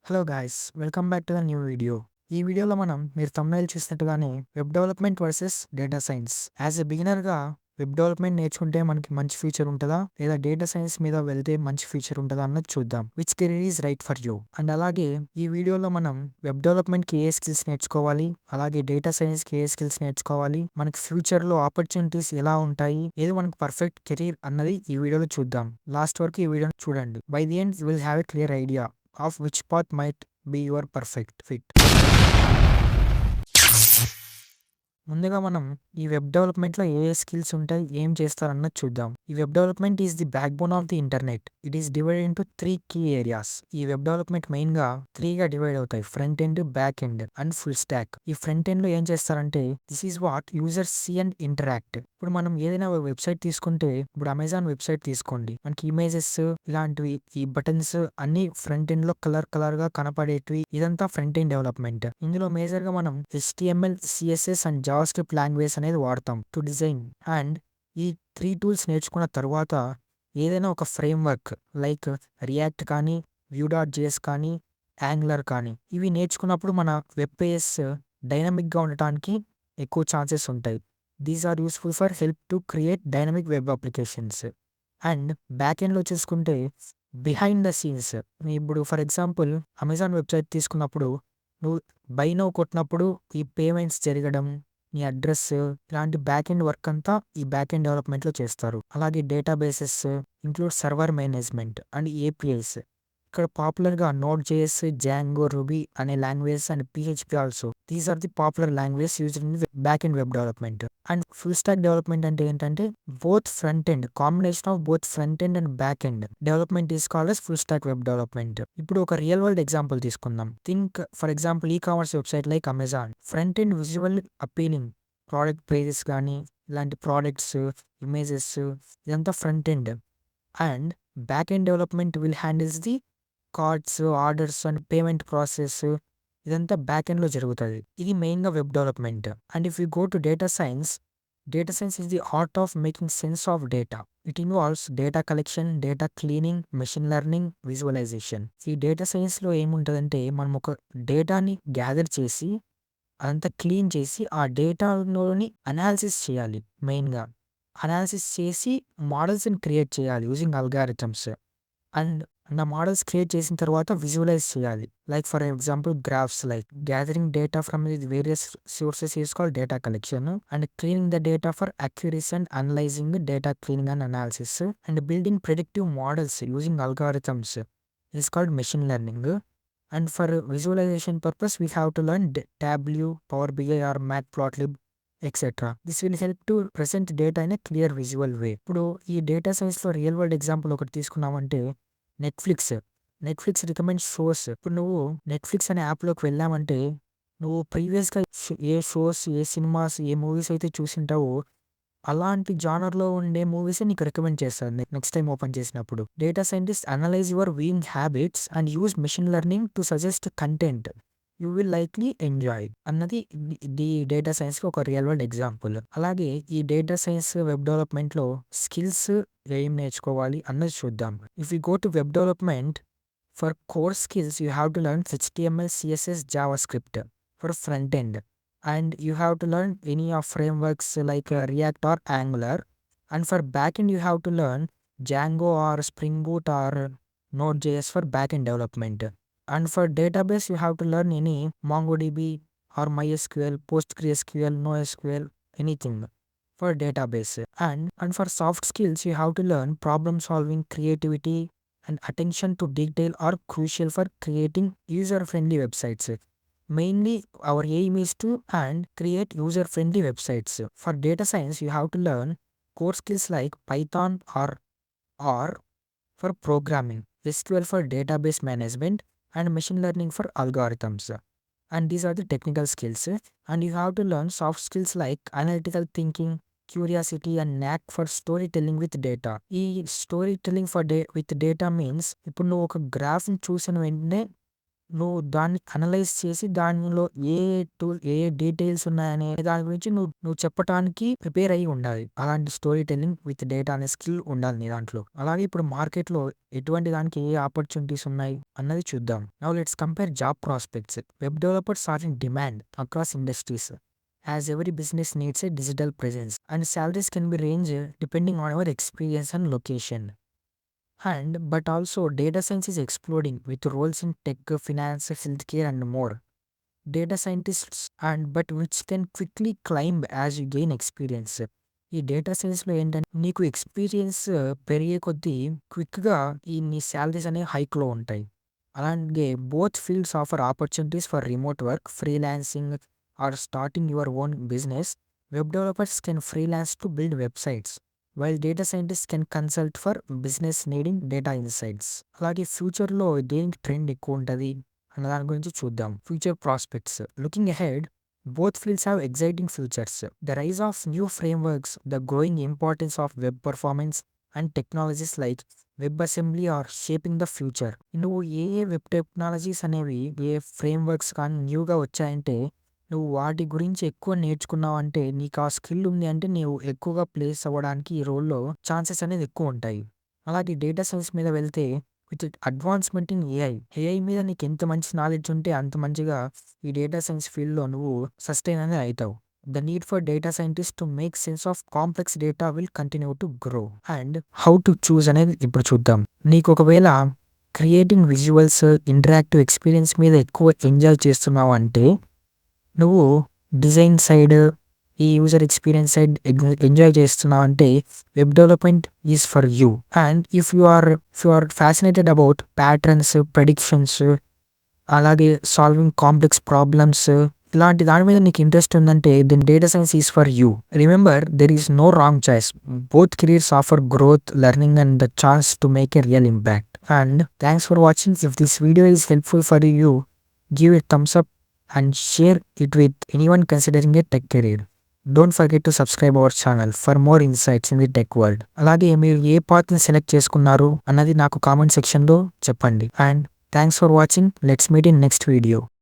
Hello guys, welcome back to the new video. ఈ వీడియోలో మనం మీరు thumbnail చూసినట్టుగానే web development versus data science. As a బిగినర్గా వెబ్ డెవలప్మెంట్ నేర్చుకుంటే మనకి మంచి ఫ్యూచర్ ఉంటుందా, లేదా డేటా సైన్స్ మీద వెళ్తే మంచి ఫ్యూచర్ ఉంటుందా అన్నది చూద్దాం. Which career is right for you. And అలాగే ఈ వీడియోలో మనం వెబ్ డెవలప్మెంట్కి ఏ స్కిల్స్ నేర్చుకోవాలి, అలాగే డేటా సైన్స్కి ఏ స్కిల్స్ నేర్చుకోవాలి, మనకి ఫ్యూచర్లో ఆపర్చునిటీస్ ఎలా ఉంటాయి, ఏది మనకు పర్ఫెక్ట్ కెరీర్ అన్నది ఈ వీడియోలో చూద్దాం. లాస్ట్ వరకు ఈ వీడియోని చూడండి. By the end you will have a clear idea of which path might be your perfect fit. ముందుగా మనం ఈ వెబ్ డెవలప్మెంట్లో ఏ స్కిల్స్ ఉంటాయి, ఏం చేస్తారన్నది చూద్దాం. ఈ web development is the backbone of the internet. It is divide into 3 key areas. ఈ వెబ్ డెవలప్మెంట్ మెయిన్గా 3గా డివైడ్ అవుతాయి: front end, back end and full stack. ఈ ఫ్రంట్ ఎండ్లో ఏం చేస్తారంటే this is what users see and interact. ఇప్పుడు మనం ఏదైనా వెబ్సైట్ తీసుకుంటే, ఇప్పుడు అమెజాన్ వెబ్సైట్ తీసుకోండి, మనకి ఇమేజెస్ ఇలాంటివి, ఈ బటన్స్ అన్ని ఫ్రంట్ ఎండ్ లో కలర్ గా కనపడేటివి. ఇదంతా ఫ్రంట్ ఎండ్ డెవలప్మెంట్. ఇందులో మేజర్ గా మనం HTML, CSS and Java script language అనేది వాడతాం టు డిజైన్. అండ్ ఈ 3 టూల్స్ నేర్చుకున్న తర్వాత ఏదైనా ఒక ఫ్రేమ్వర్క్ లైక్ రియాక్ట్ కానీ, Vue.js కానీ, యాంగులర్ కానీ, ఇవి నేర్చుకున్నప్పుడు మన వెబ్ పేజెస్ డైనమిక్గా ఉండటానికి ఎక్కువ ఛాన్సెస్ ఉంటాయి. These are useful for help to create dynamic web applications. And back ఎండ్లో చూసుకుంటే బిహైండ్ ద సీన్స్. ఇప్పుడు ఫర్ ఎగ్జాంపుల్ అమెజాన్ వెబ్సైట్ తీసుకున్నప్పుడు నువ్వు బై నౌ కొట్టినప్పుడు ఈ పేమెంట్స్ జరగడం, నీ అడ్రస్, ఇలాంటి బ్యాక్ ఎండ్ వర్క్ అంతా ఈ బ్యాక్ ఎండ్ డెవలప్మెంట్లో చేస్తారు. అలాగే databases include server management and APIs. ఇక్కడ పాపులర్గా Node.js, Django, Ruby అనే languages and PHP also. These are the popular languages used in back end web development. And full stack development అంటే ఏంటంటే both front end, combination of both front end and back end development is called as full stack web development. ఇప్పుడు ఒక real world example తీసుకుందాం. Think for example ecommerce website like Amazon. Front end visual appealing, product pages కానీ, ఇలాంటి products, images, ఇదంతా front end. And back end development will handles the cards, orders and payment process. ఇదంతా back ఎండ్లో జరుగుతుంది. ఇది మెయిన్గా web development. And if you go to data science, data science is the art of making sense of data. It involves data collection, data cleaning, machine learning, visualisation. ఈ data సైన్స్లో ఏముంటుందంటే మనం ఒక డేటాని గ్యాదర్ చేసి అదంతా క్లీన్ చేసి ఆ డేటాలోని అనాలిసిస్ చేయాలి. మెయిన్గా అనాలిసిస్ చేసి మోడల్స్ని క్రియేట్ చేయాలి యూజింగ్ అల్గారిథమ్స్. అండ్ ఆ మోడల్స్ క్రియేట్ చేసిన తర్వాత విజువలైజ్ చేయాలి. Like for example graphs, like gathering data from various sources is called data collection. And cleaning the data for accuracy and analysing data cleaning and analysis. And building predictive models using algorithms is called machine learning. And for visualisation purpose we have to learn Tableau, Power BI or Matplotlib etcetera. This will help to present data in a clear visual way. ఇప్పుడు ఈ data సైన్స్లో real world example ఒకటి తీసుకున్నామంటే Netflix recommend shows. ఇప్పుడు నువ్వు Netflix అనే యాప్లోకి వెళ్ళామంటే నువ్వు ప్రీవియస్గా ఏ షోస్, ఏ సినిమాస్, ఏ మూవీస్ అయితే చూసింటావో అలాంటి జానర్లో ఉండే మూవీస్ నీకు రికమెండ్ చేస్తారు నెక్స్ట్ టైం ఓపెన్ చేసినప్పుడు. Data scientist analyse your viewing habits and use machine learning to suggest content you will likely enjoy అన్నది ది డేటా సైన్స్కి ఒక రియల్ వరల్డ్ ఎగ్జాంపుల్. అలాగే ఈ డేటా సైన్స్ వెబ్ డెవలప్మెంట్లో స్కిల్స్ ఏం నేర్చుకోవాలి అన్నది చూద్దాం. If you go to web development, for core skills you have to learn HTML, CSS, JavaScript for front end. And you have to learn any of frameworks like React or Angular. And for backend you have to learn Django or Spring Boot or Node.js for backend development. And for database you have to learn any MongoDB or MySQL, PostgreSQL, NoSQL, anything for database. And for soft skills you have to learn problem solving, creativity and attention to detail are crucial for creating user friendly websites. Mainly our aim is to create user friendly websites. For data science you have to learn core skills like Python or R for programming, SQL for database management and machine learning for algorithms. And these are the technical skills. And you have to learn soft skills like analytical thinking, curiosity and knack for storytelling with data. ఈ story telling for with data means ఇప్పుడు నువ్వు ఒక గ్రాఫ్ని చూసిన వెంటనే నువ్వు దాన్ని analyse చేసి దానిలో ఏ ఏ డీటెయిల్స్ ఉన్నాయనే దాని గురించి నువ్వు చెప్పటానికి ప్రిపేర్ అయ్యి ఉండాలి. అలాంటి స్టోరీ టెల్లింగ్ విత్ డేటా అనే స్కిల్ ఉండాలి నీ దాంట్లో. అలాగే ఇప్పుడు మార్కెట్‌లో ఎటువంటి దానికి ఏ ఆపర్చునిటీస్ ఉన్నాయి అన్నది చూద్దాం. Now let's compare job prospects. Web developers are in demand across industries. As every business needs a digital presence and salaries can be range depending on our experience and location. But also data science is exploding with roles in tech, finance, healthcare and more. Data scientists but which can quickly climb as you gain experience. ఈ data సైన్స్‌లో ఏంటంటే నీకు experience పెరిగే కొద్దీ క్విక్‌గా నీ salaries అనేవి హైక్‌లో ఉంటాయి. అలాగే both fields offer opportunities for remote work, freelancing or starting your own business. Web developers can freelance to build websites. While data scientist can consult for business needing data insights. అలాగే ఫ్యూచర్‌లో దేనికి trend ఎక్కువ ఉంటది అన్న దాని గురించి చూద్దాం. Future prospects. Looking ahead, both fields have exciting futures. The rise of new frameworks, the growing importance of web performance, and technologies like WebAssembly are shaping the future. నువ్వు ఏ వెబ్ టెక్నాలజీస్ అనేవి ఏ frameworks కానీ న్యూగా వచ్చాయంటే నువ్వు వాటి గురించి ఎక్కువ నేర్చుకున్నావు అంటే నీకు ఆ స్కిల్ ఉంది అంటే నీవు ఎక్కువగా ప్లేస్ అవ్వడానికి ఈ రోల్లో ఛాన్సెస్ అనేది ఎక్కువ ఉంటాయి. అలాగే డేటా సైన్స్ మీద వెళ్తే విత్ అడ్వాన్స్మెంట్ ఇన్ ఏఐ మీద నీకు ఎంత మంచి నాలెడ్జ్ ఉంటే అంత మంచిగా ఈ డేటా సైన్స్ ఫీల్డ్‌లో నువ్వు సస్టైన్ అనేది అయితావు. The need for data scientist to make sense of complex data will continue to grow. And how to choose అనేది ఇప్పుడు చూద్దాం. నీకు ఒకవేళ క్రియేటింగ్ విజువల్స్, ఇంటరాక్టివ్ ఎక్స్పీరియన్స్ మీద ఎక్కువ ఎంజాయ్ చేస్తున్నావు అంటే నువ్వు డిజైన్ సైడ్, ఈ యూజర్ ఎక్స్పీరియన్స్ సైడ్ ఎంజాయ్ చేస్తున్నావు అంటే web development is for you. And if you are fascinated about patterns, predictions, అలాగే సాల్వింగ్ కాంప్లెక్స్ ప్రాబ్లమ్స్, ఇలాంటి దాని మీద నీకు ఇంట్రెస్ట్ ఉందంటే then data science is for you. Remember, there is no wrong choice. Both careers offer growth, learning and the chance to make a real impact. And thanks for watching. If this video is helpful for you, give a Thums up and share it with anyone considering a tech career. Don't forget to subscribe our channel for more insights in the tech world. అలాగే మీరు ఏ పాత్ని select చేసుకున్నారు అన్నది నాకు comment సెక్షన్లో చెప్పండి. And thanks for watching. Let's meet in next video.